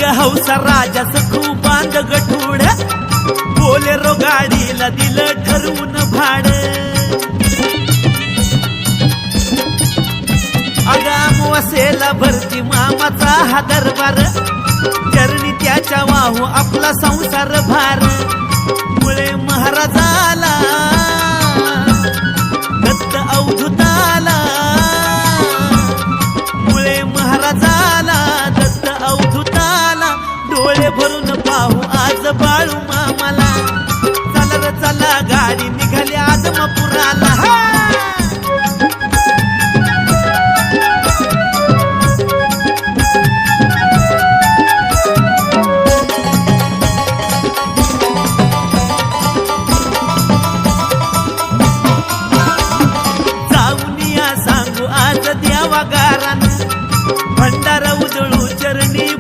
अग हौसा राजाच खूप बांध गठूड बोलेरो गाडीला दिलं ठरवून भाड अग अमावास्येला भरती मामाचा हा दरबार चरणी त्याच्या वाहू आपला संसार भार मुळे महाराजाला दत्त अवधूताला मुळे महाराजाला दत्त अवधूताला डोळे भरून पाहू आज बाळू मामाला चला रे चला गाडी निघाली आदमापुराला